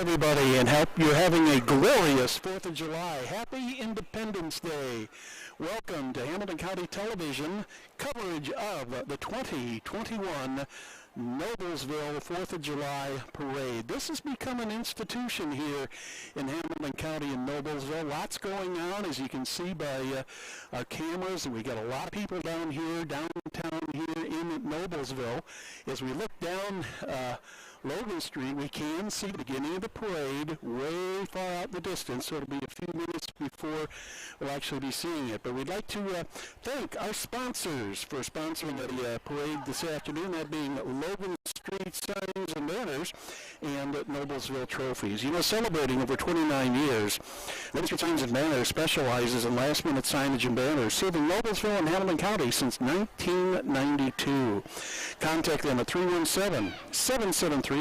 everybody, and hope you're having a glorious 4th of July. Happy Independence Day. Welcome to Hamilton County Television coverage of the 2021 Noblesville 4th of July Parade. This has become an institution here in Hamilton County and Noblesville. Lots going on, as you can see by our cameras, and we got a lot of people down here, downtown here in Noblesville. As we look down Logan Street, we can see the beginning of the parade way far out in the distance, so it'll be a few minutes before we'll actually be seeing it. But we'd like to thank our sponsors for sponsoring the parade this afternoon, that being Logan Street Signs and Banners and Noblesville Trophies. You know, celebrating over 29 years, Logan Street Signs and Banners specializes in last-minute signage and banners, serving Noblesville and Hamilton County since 1992. Contact them at 317-773-7200.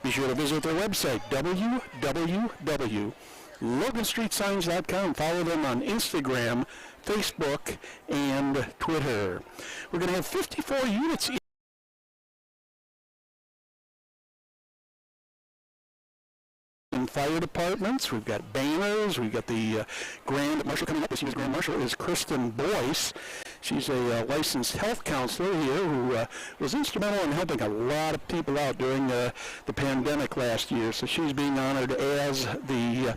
Be sure to visit their website, www.loganstreetsigns.com. Follow them on Instagram, Facebook, and Twitter. We're going to have 54 units in fire departments. We've got banners. We've got the Grand Marshal coming up. This year's Grand Marshal is Kristen Boyce. She's a licensed health counselor here who was instrumental in helping a lot of people out during the pandemic last year. So she's being honored as the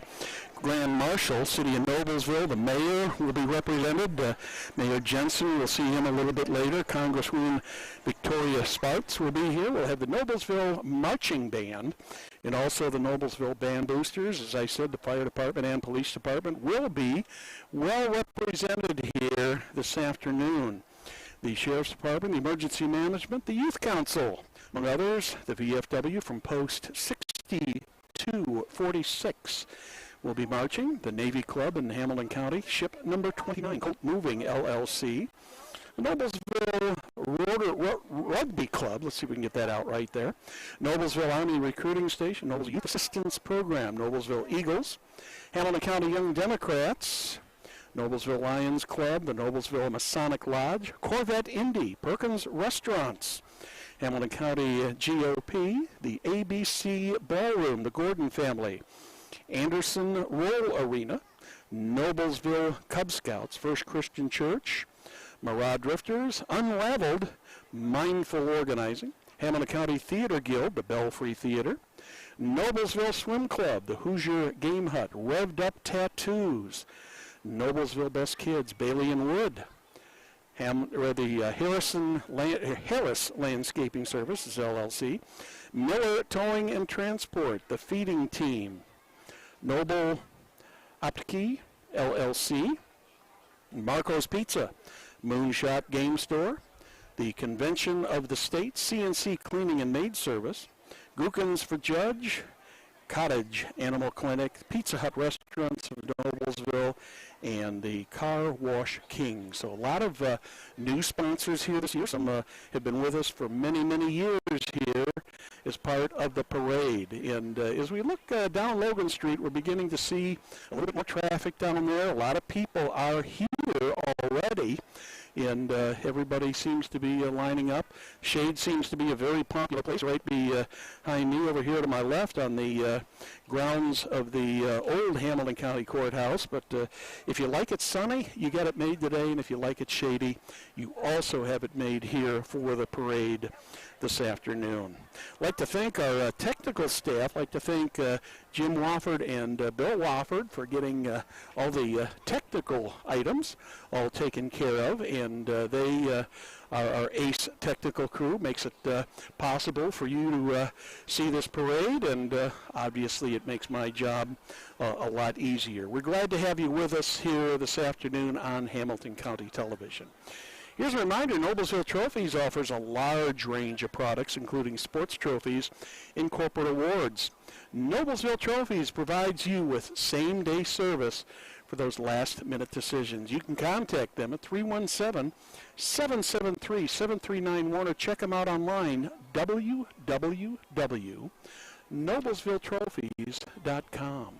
Grand Marshal. City of Noblesville, the mayor will be represented. Mayor Jensen, we'll see him a little bit later. Congresswoman Victoria Sparks will be here. We'll have the Noblesville Marching Band and also the Noblesville Band Boosters. As I said, the fire department and police department will be well represented here this afternoon. The Sheriff's Department, the Emergency Management, the Youth Council, among others, the VFW from Post 6246 will be marching. The Navy Club in Hamilton County, Ship Number 29, Colt Moving LLC. The Noblesville Rugby Club, let's see if we can get that out right there. Noblesville Army Recruiting Station, Noblesville Youth Assistance Program, Noblesville Eagles, Hamilton County Young Democrats, Noblesville Lions Club, the Noblesville Masonic Lodge, Corvette Indy, Perkins Restaurants, Hamilton County GOP, the ABC Ballroom, the Gordon family, Anderson Roll Arena, Noblesville Cub Scouts, First Christian Church, Maraude Drifters, Unraveled, Mindful Organizing, Hamilton County Theater Guild, the Belfry Theater, Noblesville Swim Club, the Hoosier Game Hut, Revved Up Tattoos, Noblesville Best Kids, Bailey and Wood, the Harris Landscaping Services, LLC, Miller Towing and Transport, the Feeding Team, Noble Optiki, LLC, Marco's Pizza, Moonshot Game Store, the Convention of the State, CNC Cleaning and Maid Service, Gookins for Judge, Cottage Animal Clinic, Pizza Hut Restaurants of Noblesville, and the Car Wash King. So a lot of new sponsors here this year. Some have been with us for many, many years here as part of the parade. And as we look down Logan Street, we're beginning to see a little bit more traffic down there. A lot of people are here already, and everybody seems to be lining up. Shade seems to be a very popular place right behind me over here to my left on the grounds of the old Hamilton County Courthouse. But if you like it sunny, you got it made today, and if you like it shady, you also have it made here for the parade this afternoon. I'd like to thank our technical staff. I'd like to thank Jim Wofford and Bill Wofford for getting all the technical items all taken care of, and they are our ace technical crew. Makes it possible for you to see this parade, and obviously it makes my job a lot easier. We're glad to have you with us here this afternoon on Hamilton County Television. Here's a reminder, Noblesville Trophies offers a large range of products, including sports trophies and corporate awards. Noblesville Trophies provides you with same-day service for those last-minute decisions. You can contact them at 317-773-7391 or check them out online, www.noblesvilletrophies.com.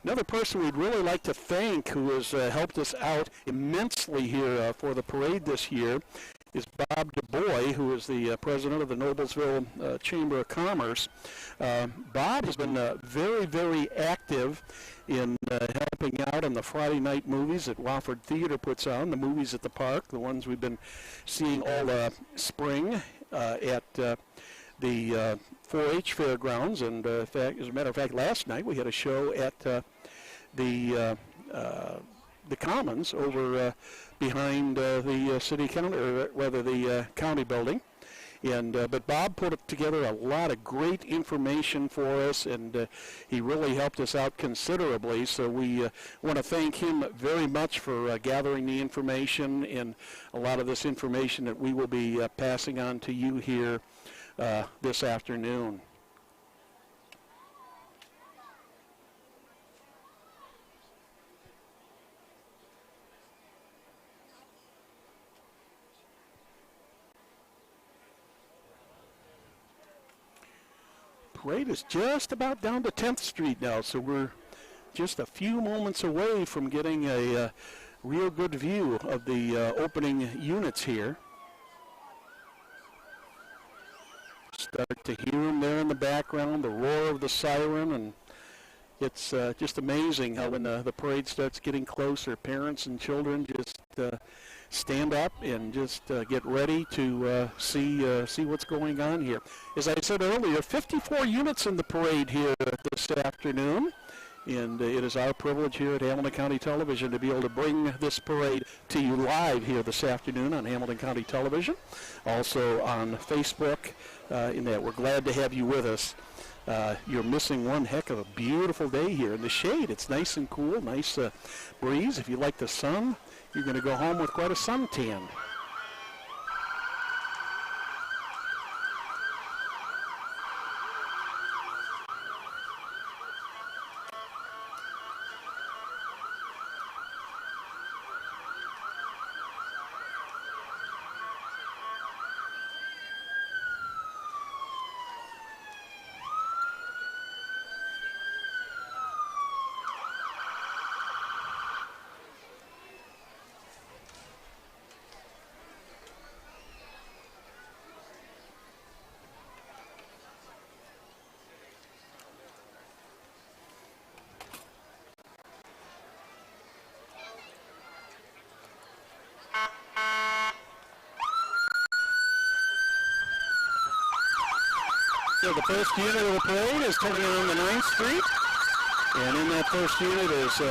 Another person we'd really like to thank who has helped us out immensely here for the parade this year is Bob DuBois, who is the president of the Noblesville Chamber of Commerce. Bob has been very, very active in helping out on the Friday night movies that Wofford Theater puts on, the movies at the park, the ones we've been seeing all spring at the 4-H fairgrounds. And in fact, as a matter of fact, last night we had a show at the Commons over behind the city county, or rather the county building. And but Bob put together a lot of great information for us, and he really helped us out considerably. So we want to thank him very much for gathering the information and a lot of this information that we will be passing on to you here this afternoon. Parade is just about down to 10th Street now, so we're just a few moments away from getting a real good view of the opening units here. Start to hear them there in the background, the roar of the siren, and it's just amazing how when the parade starts getting closer, parents and children just stand up and just get ready to see what's going on here. As I said earlier, 54 units in the parade here this afternoon, and it is our privilege here at Hamilton County Television to be able to bring this parade to you live here this afternoon on Hamilton County Television, also on Facebook. In that we're glad to have you with us. You're missing one heck of a beautiful day here in the shade. It's nice and cool, nice breeze. If you like the sun, you're going to go home with quite a suntan. So the first unit of the parade is coming on the 9th Street, and in that first unit is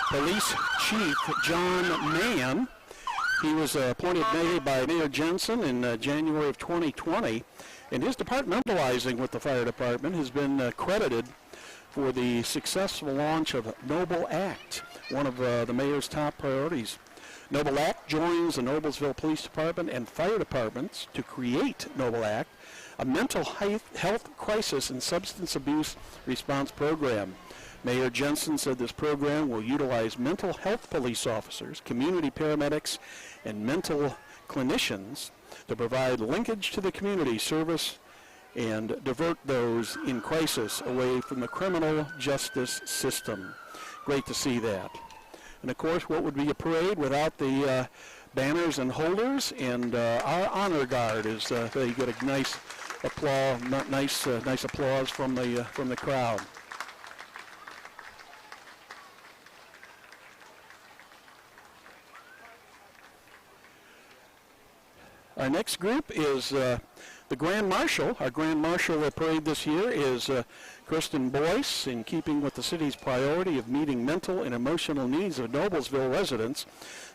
Police Chief John Mann. He was appointed mayor by Mayor Jensen in January of 2020, and his departmentalizing with the fire department has been credited for the successful launch of Noble Act, one of the mayor's top priorities. Noble Act joins the Noblesville Police Department and fire departments to create Noble Act, a mental health crisis and substance abuse response program. Mayor Jensen said this program will utilize mental health police officers, community paramedics, and mental clinicians to provide linkage to the community service and divert those in crisis away from the criminal justice system. Great to see that. And of course, what would be a parade without the banners and holders? And our honor guard is they get a nice applause, nice applause from the crowd. Our next group is the Grand Marshal. Our Grand Marshal of parade this year is Kristen Boyce, in keeping with the city's priority of meeting mental and emotional needs of Noblesville residents.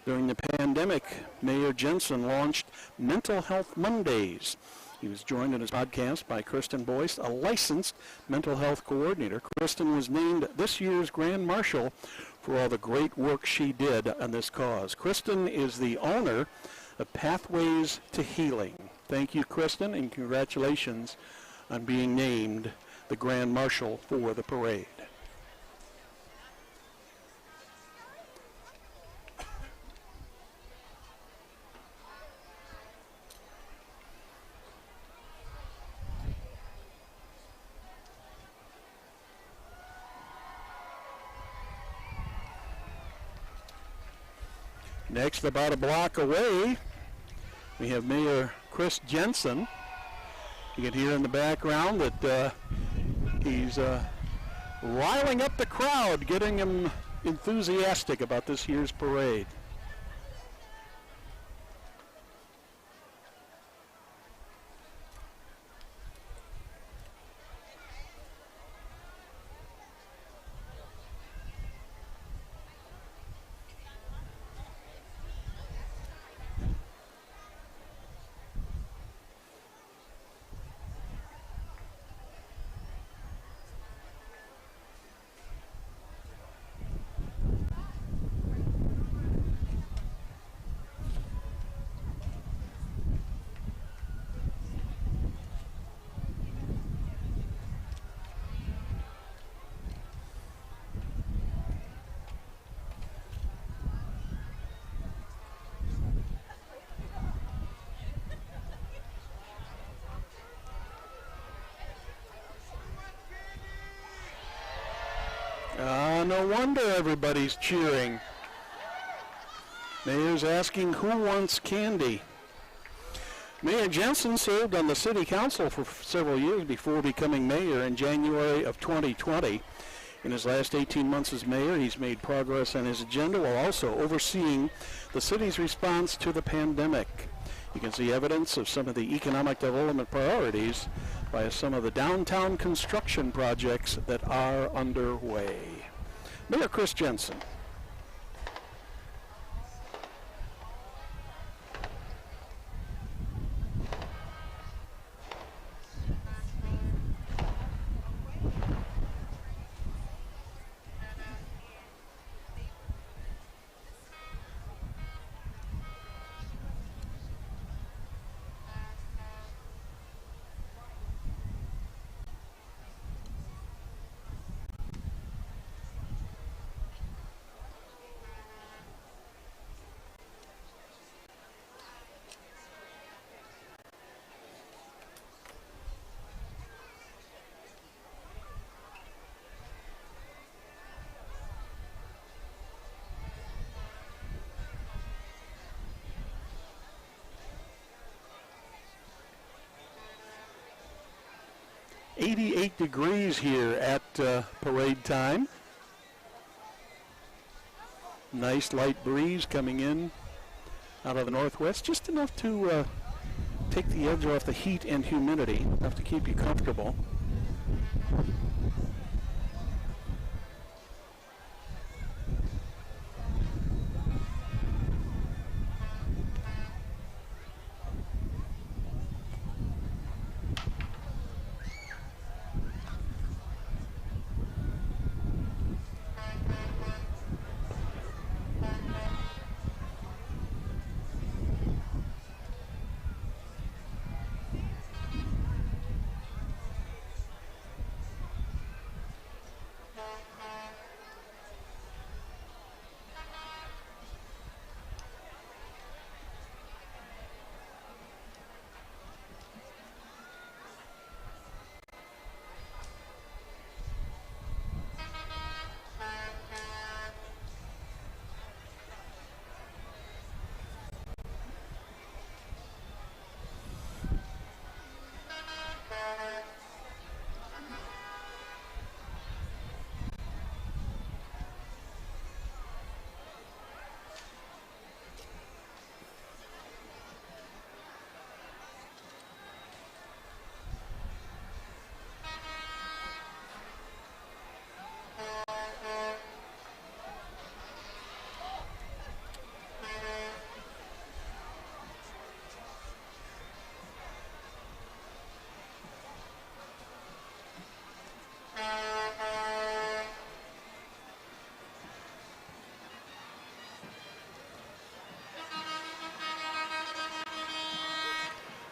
During the pandemic, Mayor Jensen launched Mental Health Mondays. He was joined in his podcast by Kristen Boyce, a licensed mental health coordinator. Kristen was named this year's Grand Marshal for all the great work she did on this cause. Kristen is the owner of Pathways to Healing. Thank you, Kristen, and congratulations on being named the Grand Marshal for the parade. Next, about a block away, We have Mayor Chris Jensen. You can hear in the background that he's riling up the crowd, getting them enthusiastic about this year's parade. No wonder everybody's cheering. Mayor's asking who wants candy. Mayor Jensen served on the city council for several years before becoming mayor in January of 2020. In his last 18 months as mayor, he's made progress on his agenda while also overseeing the city's response to the pandemic. You can see evidence of some of the economic development priorities by some of the downtown construction projects that are underway. Mayor Chris Jensen. .88 degrees here at parade time. Nice light breeze coming in out of the northwest, just enough to take the edge off the heat and humidity, enough to keep you comfortable.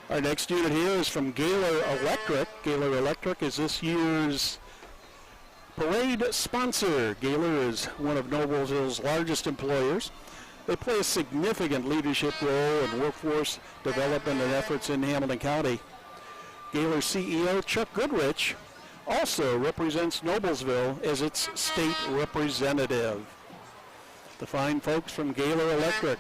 Our next unit here is from Gaylor Electric. Gaylor Electric is this year's parade sponsor. Gaylor is one of Noblesville's largest employers. They play a significant leadership role in workforce development and efforts in Hamilton County. Gaylor CEO Chuck Goodrich also represents Noblesville as its state representative. The fine folks from Gaylor Electric.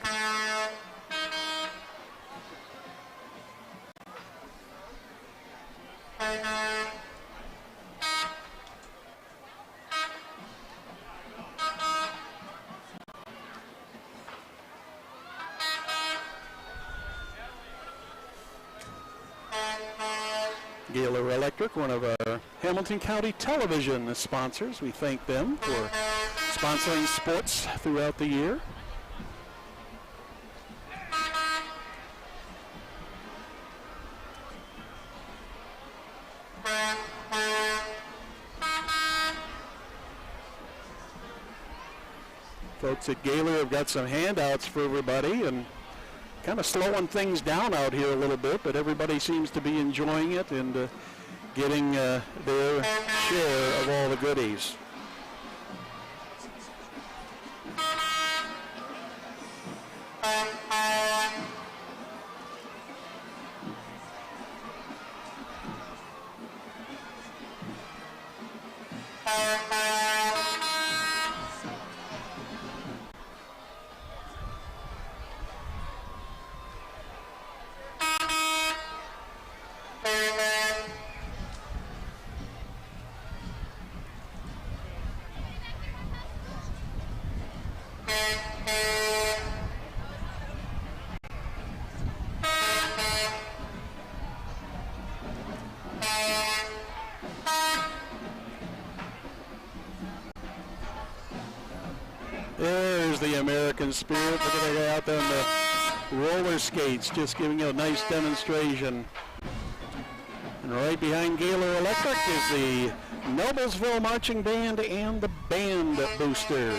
Gaylor Electric, one of our Hamilton County television sponsors. We thank them for sponsoring sports throughout the year. Folks at Gaylor have got some handouts for everybody and kind of slowing things down out here a little bit, but everybody seems to be enjoying it and getting their share of all the goodies. There's the American spirit. Look at that guy out there on the roller skates, just giving you a nice demonstration. And right behind Gaylor Electric is the Noblesville Marching Band and the Band Boosters.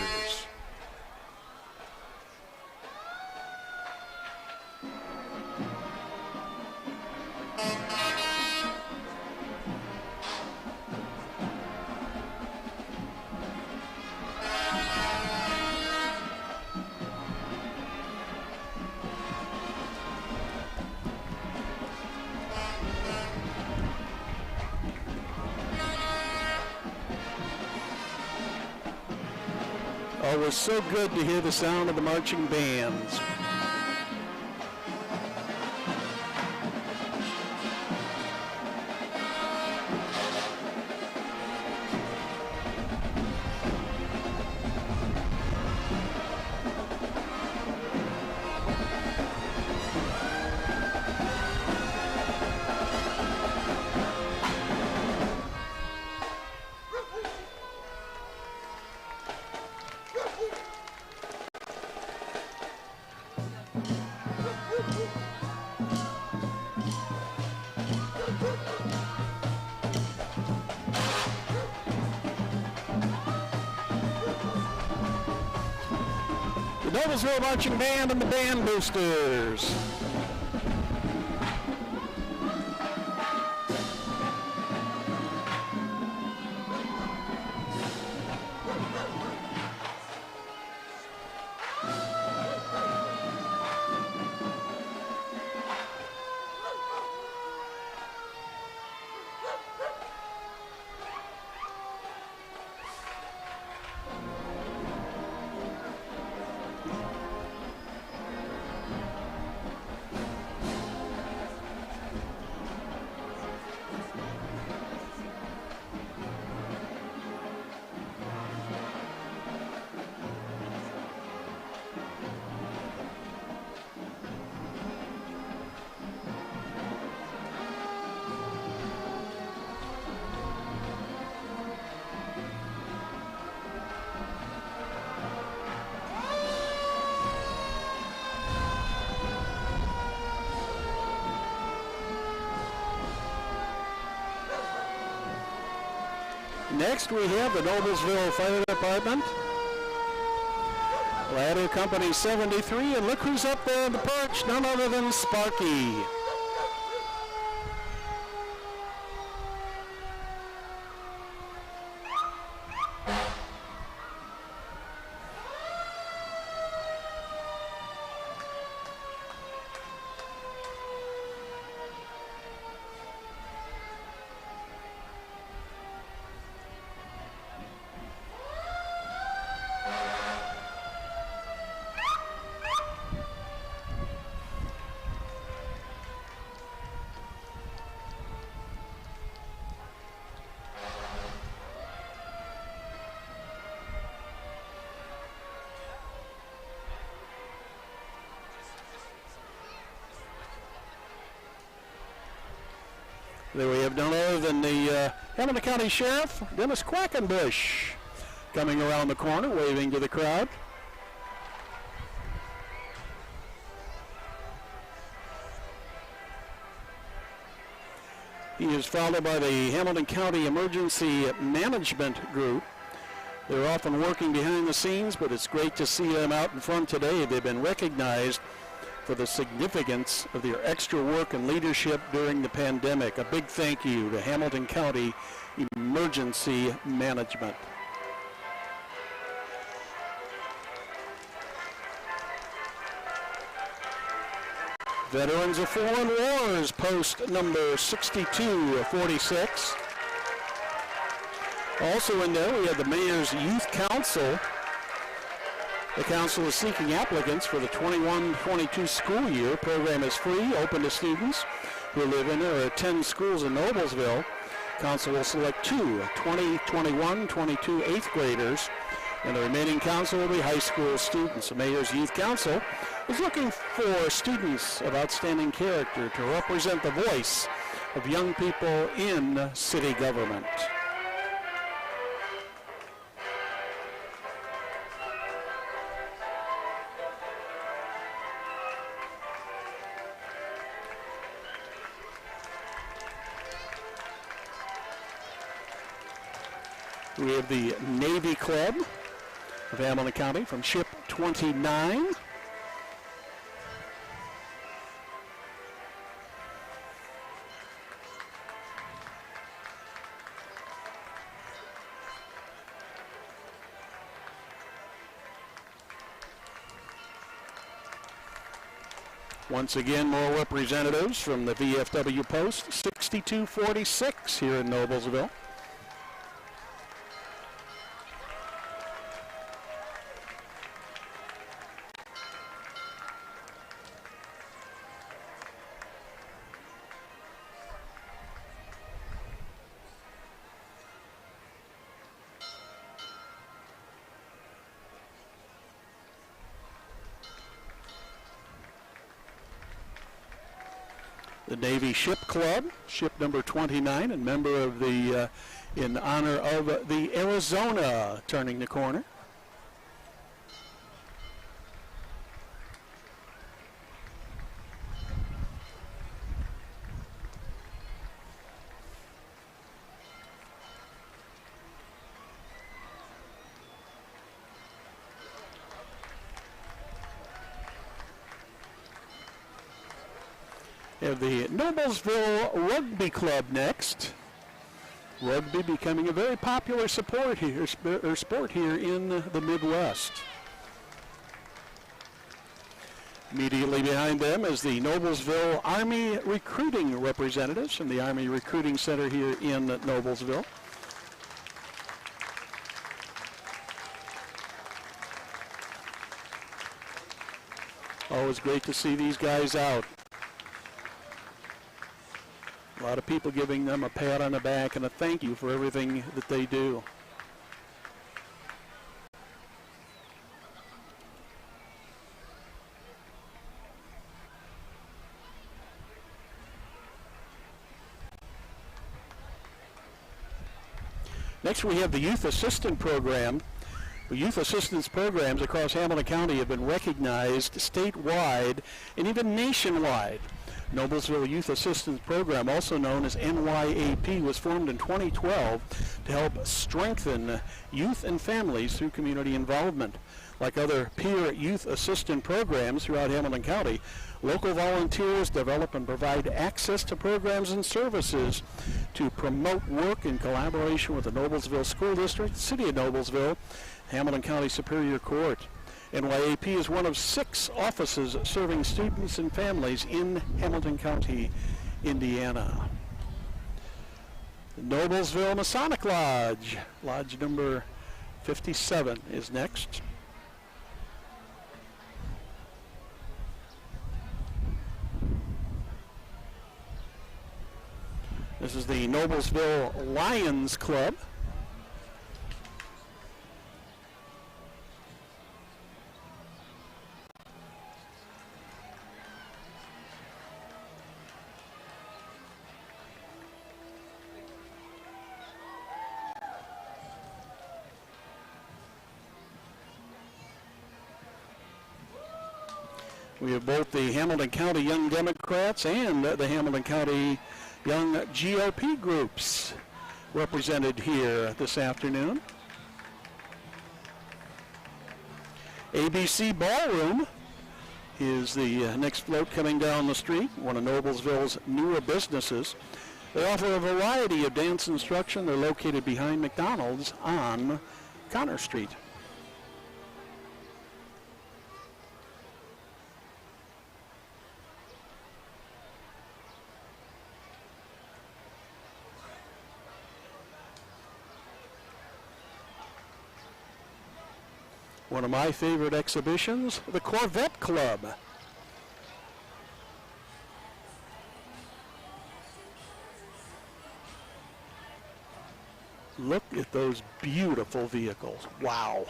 Oh, it was so good to hear the sound of the marching bands. Noblesville Marching Band and the Band Boosters. Next, we have the Noblesville Fire Department. Ladder Company 73, and look who's up there on the perch, none other than Sparky. There we have none other than the Hamilton County Sheriff, Dennis Quackenbush, coming around the corner, waving to the crowd. He is followed by the Hamilton County Emergency Management Group. They're often working behind the scenes, but it's great to see them out in front today. They've been recognized for the significance of their extra work and leadership during the pandemic. A big thank you to Hamilton County Emergency Management. Veterans of Foreign Wars, post number 6246. Also in there, we have the Mayor's Youth Council. The council is seeking applicants for the 21-22 school year. Program is free, open to students who live in or attend schools in Noblesville. Council will select 20, 21, 22 eighth graders, and the remaining council will be high school students. The Mayor's Youth Council is looking for students of outstanding character to represent the voice of young people in city government. We have the Navy Club of Hamilton County from Ship 29. Once again, more representatives from the VFW post, 6246 here in Noblesville. The Navy Ship Club, ship number 29, and member of the, in honor of the Arizona turning the corner. We have the Noblesville Rugby Club next. Rugby becoming a very popular sport here in the Midwest. Immediately behind them is the Noblesville Army recruiting representatives from the Army Recruiting Center here in Noblesville. Always great to see these guys out. A lot of people giving them a pat on the back and a thank you for everything that they do. Next, we have the Youth Assistant Program. The youth assistance programs across Hamilton County have been recognized statewide and even nationwide. Noblesville Youth Assistance Program, also known as NYAP, was formed in 2012 to help strengthen youth and families through community involvement. Like other peer youth assistant programs throughout Hamilton County, local volunteers develop and provide access to programs and services to promote work in collaboration with the Noblesville School District, City of Noblesville, Hamilton County Superior Court. NYAP is one of 6 offices serving students and families in Hamilton County, Indiana. The Noblesville Masonic Lodge, lodge number 57 is next. This is the Noblesville Lions Club. We have both the Hamilton County Young Democrats and the Hamilton County Young GOP groups represented here this afternoon. ABC Ballroom is the next float coming down the street, one of Noblesville's newer businesses. They offer a variety of dance instruction. They're located behind McDonald's on Connor Street. One of my favorite exhibitions, the Corvette Club. Look at those beautiful vehicles. Wow.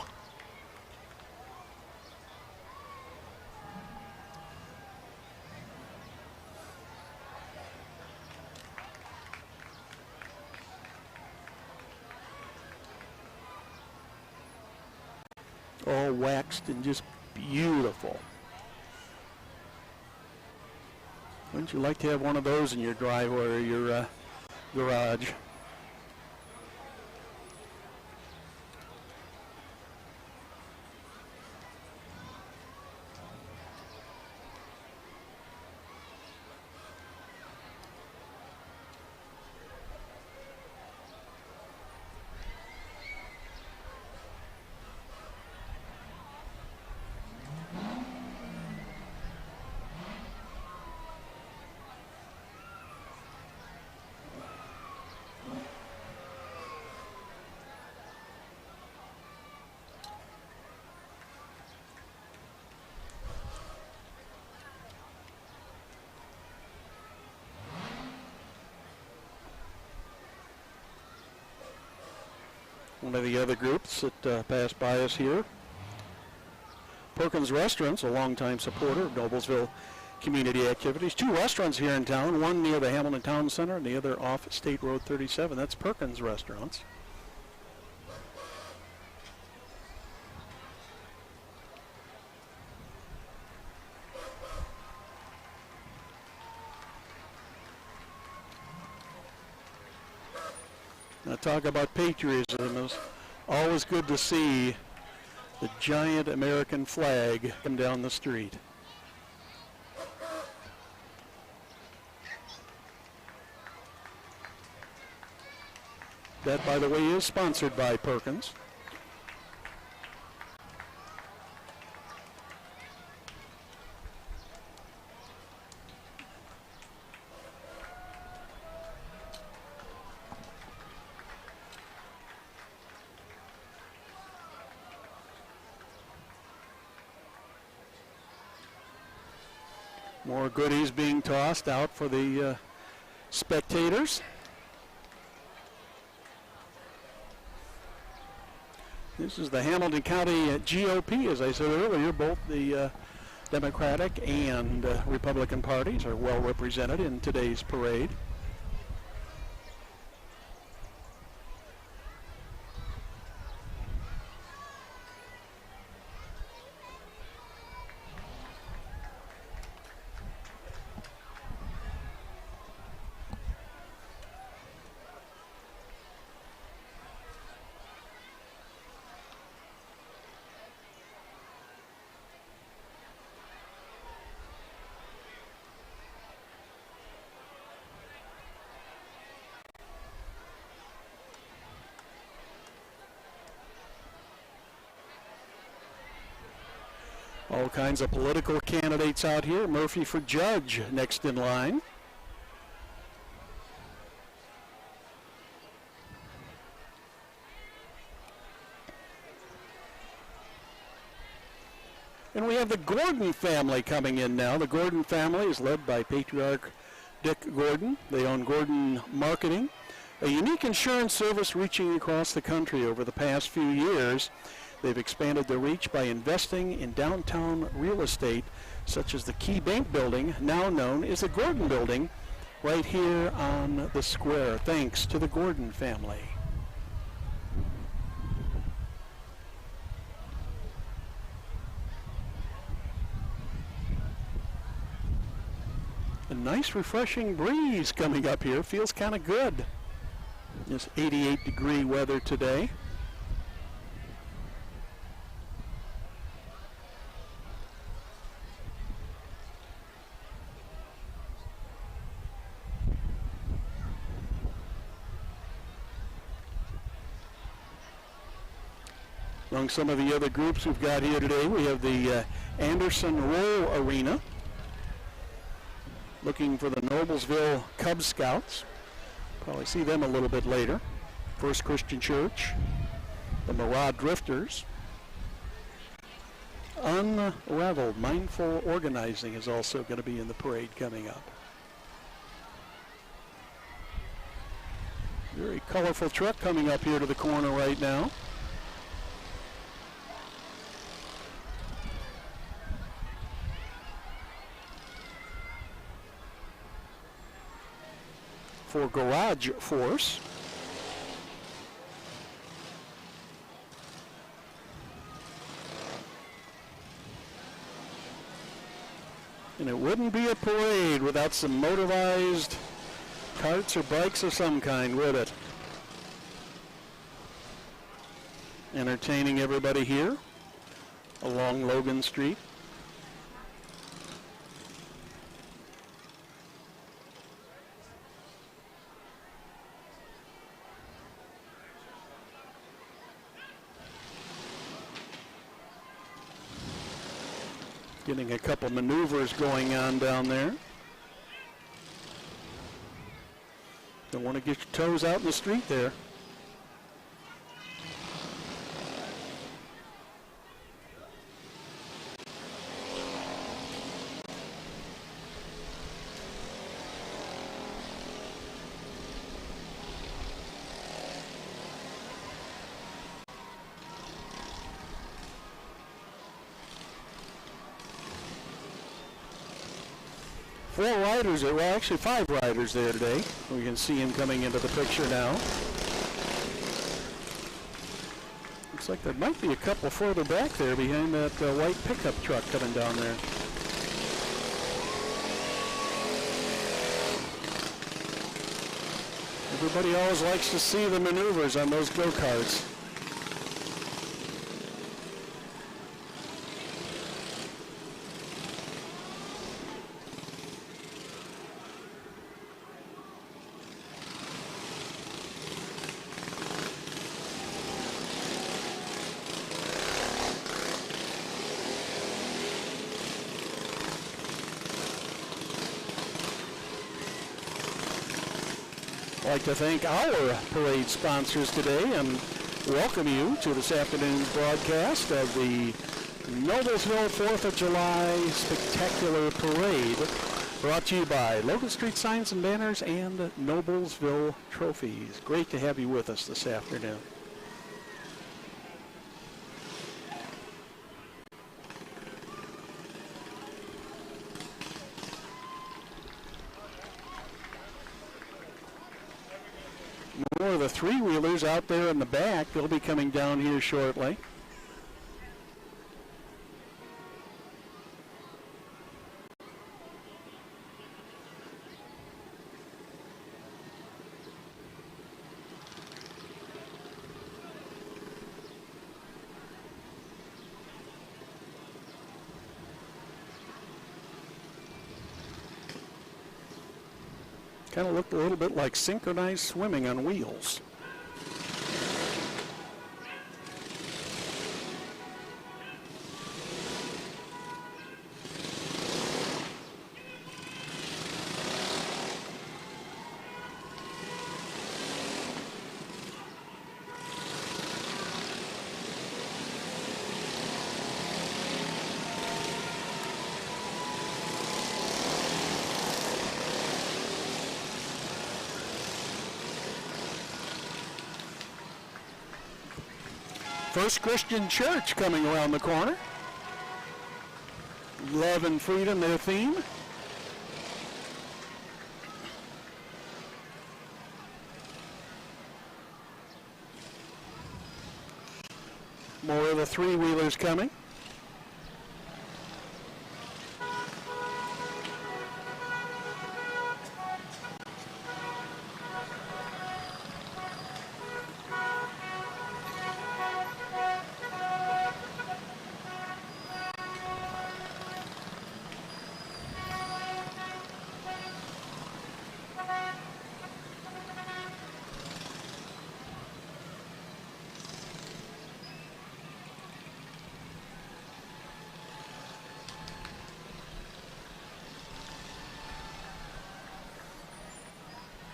All waxed and just beautiful. Wouldn't you like to have one of those in your driveway or your garage? One of the other groups that passed by us here, Perkins Restaurants, a longtime supporter of Noblesville community activities. Two restaurants here in town, one near the Hamilton Town Center and the other off State Road 37. That's Perkins Restaurants. Now talk about patriotism. It's always good to see the giant American flag come down the street. That, by the way, is sponsored by Perkins. More goodies being tossed out for the spectators. This is the Hamilton County GOP, as I said earlier. Both the Democratic and Republican parties are well represented in today's parade. All kinds of political candidates out here. Murphy for judge next in line. And we have the Gordon family coming in now. The Gordon family is led by patriarch Dick Gordon. They own Gordon Marketing, a unique insurance service reaching across the country over the past few years. They've expanded their reach by investing in downtown real estate, such as the Key Bank building, now known as the Gordon Building, right here on the square, thanks to the Gordon family. A nice refreshing breeze coming up here. Feels kind of good. It's 88-degree weather today. Among some of the other groups we've got here today, we have the Anderson Roll Arena, looking for the Noblesville Cub Scouts. Probably see them a little bit later. First Christian Church, the Murrah Drifters. Unraveled Mindful Organizing is also going to be in the parade coming up. Very colorful truck coming up here to the corner right now. For Garage Force. And it wouldn't be a parade without some motorized carts or bikes of some kind, would it? Entertaining everybody here along Logan Street. Getting a couple maneuvers going on down there. Don't want to get your toes out in the street there. Four riders, well actually 5 riders there today. We can see him coming into the picture now. Looks like there might be a couple further back there behind that white pickup truck coming down there. Everybody always likes to see the maneuvers on those go-karts. I'd like to thank our parade sponsors today and welcome you to this afternoon's broadcast of the Noblesville 4th of July Spectacular Parade, brought to you by Logan Street Signs and Banners and Noblesville Trophies. Great to have you with us this afternoon. More of the three-wheelers out there in the back. They'll be coming down here shortly. Kind of looked a little bit like synchronized swimming on wheels. First Christian Church coming around the corner. Love and freedom, their theme. More of the three-wheelers coming.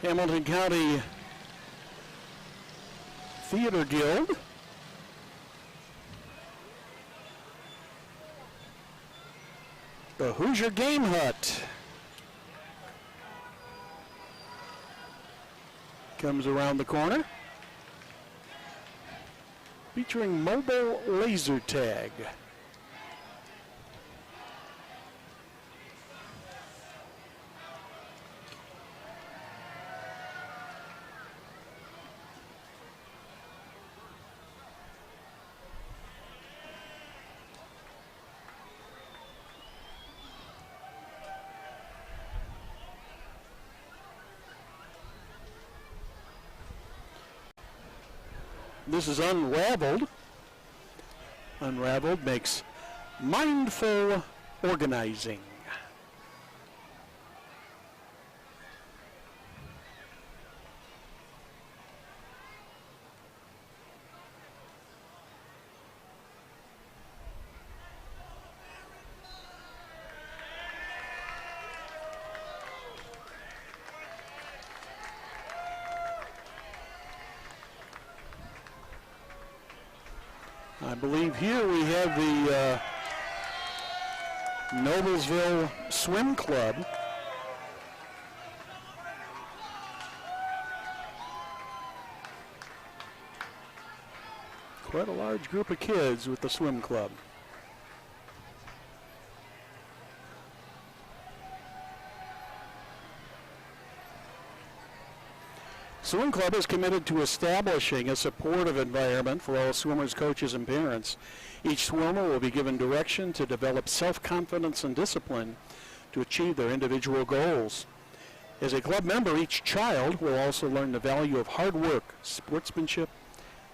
Hamilton County Theater Guild. The Hoosier Game Hut comes around the corner, featuring mobile laser tag. This is Unraveled. Unraveled makes mindful organizing. I believe here we have the Noblesville Swim Club. Quite a large group of kids with the swim club. Swim Club is committed to establishing a supportive environment for all swimmers, coaches, and parents. Each swimmer will be given direction to develop self-confidence and discipline to achieve their individual goals. As a club member, each child will also learn the value of hard work, sportsmanship,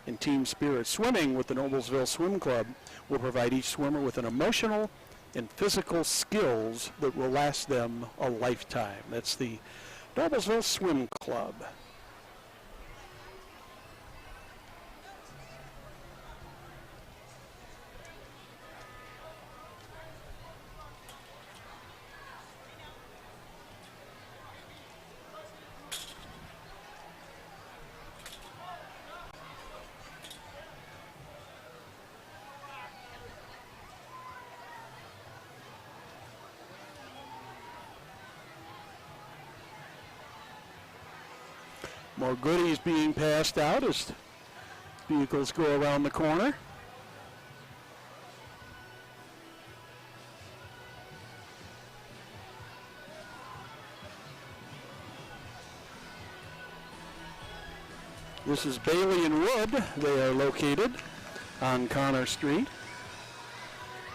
and team spirit. Swimming with the Noblesville Swim Club will provide each swimmer with an emotional and physical skills that will last them a lifetime. That's the Noblesville Swim Club. More goodies being passed out as vehicles go around the corner. This is Bailey and Wood. They are located on Connor Street.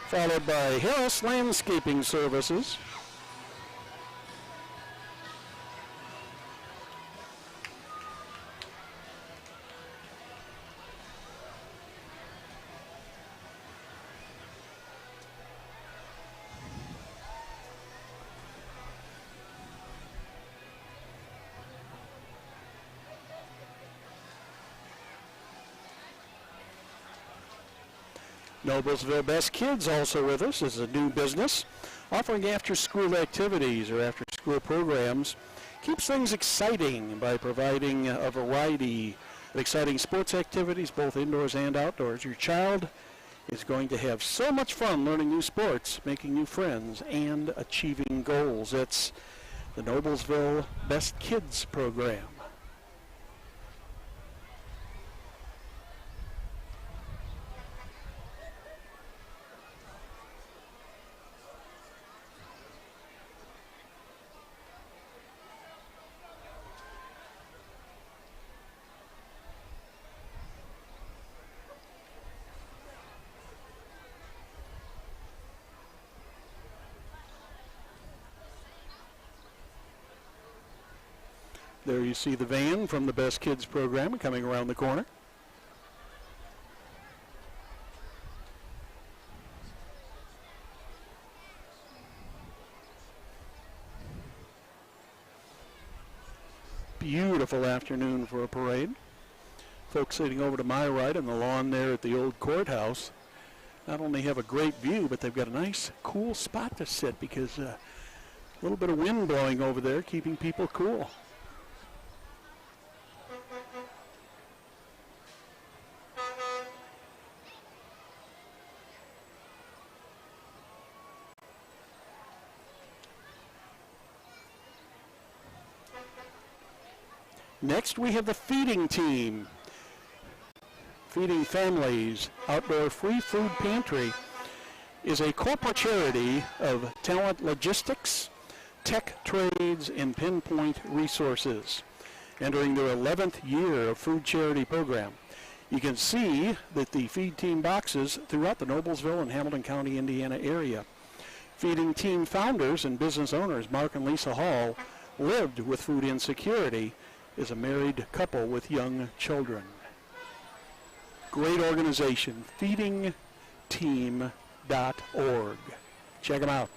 Followed by Harris Landscaping Services. Noblesville Best Kids also with us. This is a new business offering after-school activities or after-school programs. Keeps things exciting by providing a variety of exciting sports activities, both indoors and outdoors. Your child is going to have so much fun learning new sports, making new friends, and achieving goals. It's the Noblesville Best Kids program. There you see the van from the Best Kids program coming around the corner. Beautiful afternoon for a parade. Folks sitting over to my right on the lawn there at the old courthouse not only have a great view, but they've got a nice cool spot to sit because a little bit of wind blowing over there, keeping people cool. Next, we have the feeding team. Feeding Families Outdoor Free Food Pantry is a corporate charity of talent logistics, tech trades, and pinpoint resources, entering their 11th year of food charity program. You can see that the feed team boxes throughout the Noblesville and Hamilton County, Indiana area. Feeding team founders and business owners Mark and Lisa Hall lived with food insecurity as a married couple with young children. Great organization, feedingteam.org. Check them out.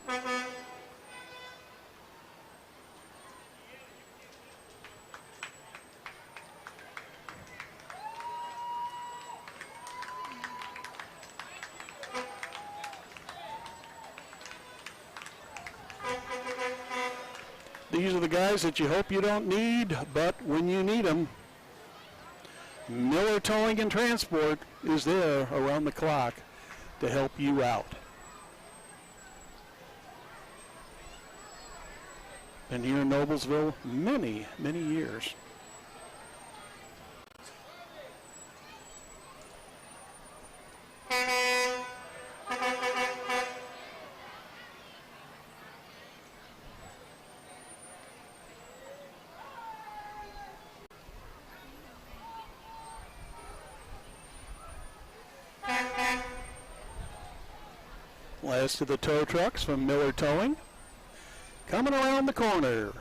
These are the guys that you hope you don't need, but when you need them, Miller Towing and Transport is there around the clock to help you out. Been here in Noblesville many, many years. Last of the tow trucks from Miller Towing. Coming around the corner.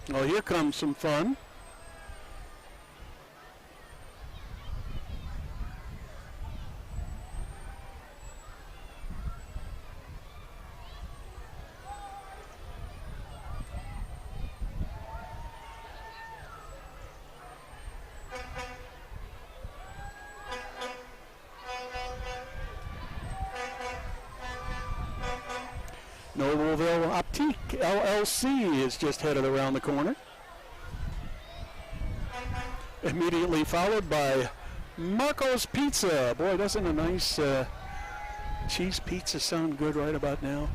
Well, here comes some fun. Noblesville Optique LLC is just headed around the corner. Immediately followed by Marco's Pizza. Boy, doesn't a nice cheese pizza sound good right about now?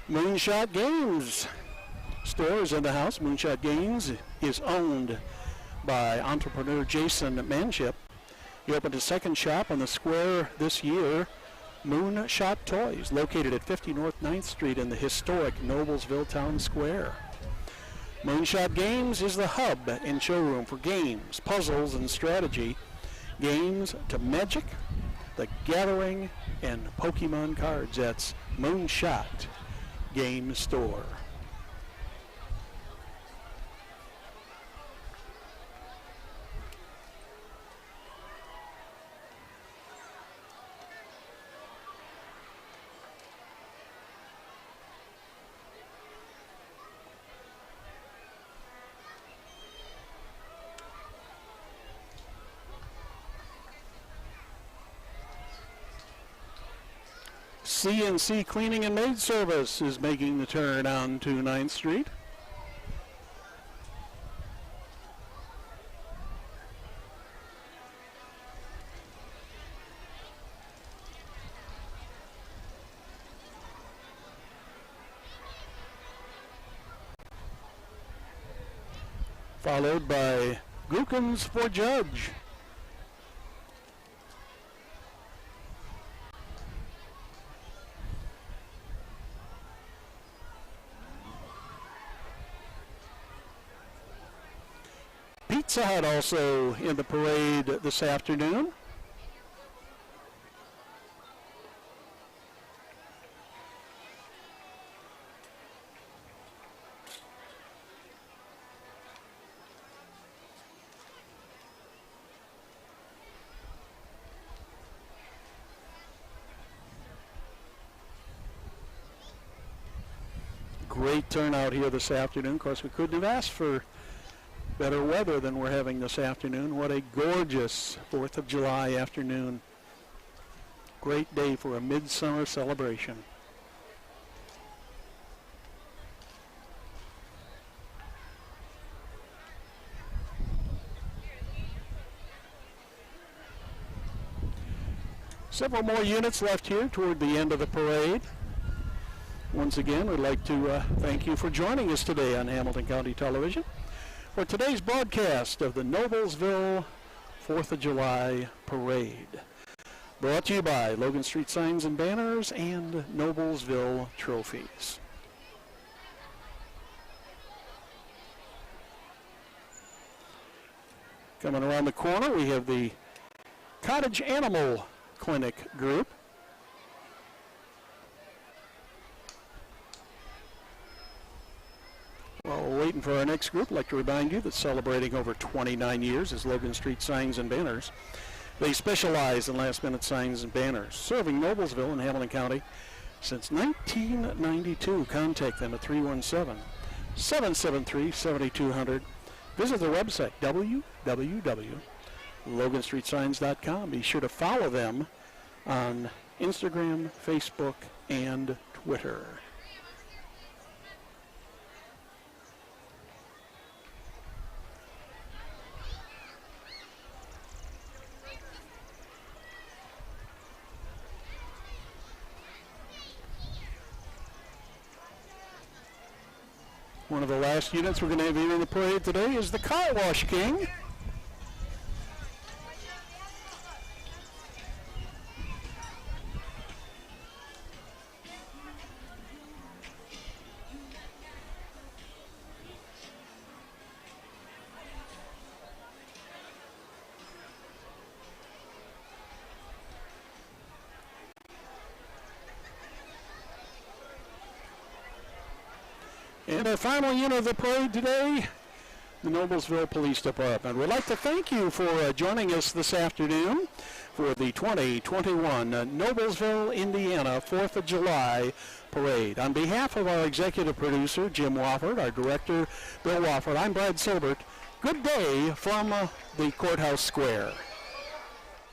Moonshot Games store is in the house. Moonshot Games is owned by entrepreneur Jason Manship. He opened a second shop on the square this year, Moonshot Toys, located at 50 North 9th Street in the historic Noblesville Town Square. Moonshot Games is the hub and showroom for games, puzzles, and strategy. Games to Magic, The Gathering, and Pokemon cards. That's Moonshot Game Store. CNC Cleaning and Maid Service is making the turn on to 9th Street. Followed by Gookins for Judge. Pizza Hut also in the parade this afternoon. great turnout here this afternoon. Of course, we couldn't have asked for better weather than we're having this afternoon. What a gorgeous 4th of July afternoon. Great day for a midsummer celebration. Several more units left here toward the end of the parade. Once again, we'd like to thank you for joining us today on Hamilton County Television for today's broadcast of the Noblesville 4th of July Parade. Brought to you by Logan Street Signs and Banners and Noblesville Trophies. Coming around the corner, we have the Cottage Animal Clinic group. While we're waiting for our next group, I'd like to remind you that celebrating over 29 years is Logan Street Signs and Banners. They specialize in last-minute signs and banners, serving Noblesville and Hamilton County since 1992. Contact them at 317-773-7200. Visit their website, www.loganstreetsigns.com. Be sure to follow them on Instagram, Facebook, and Twitter. One of the last units we're going to have here in the parade today is the Car Wash King. And our final unit of the parade today, the Noblesville Police Department. We'd like to thank you for joining us this afternoon for the 2021 Noblesville, Indiana 4th of July Parade. On behalf of our executive producer, Jim Wofford, our director, Bill Wofford, I'm Brad Silbert. Good day from the Courthouse Square.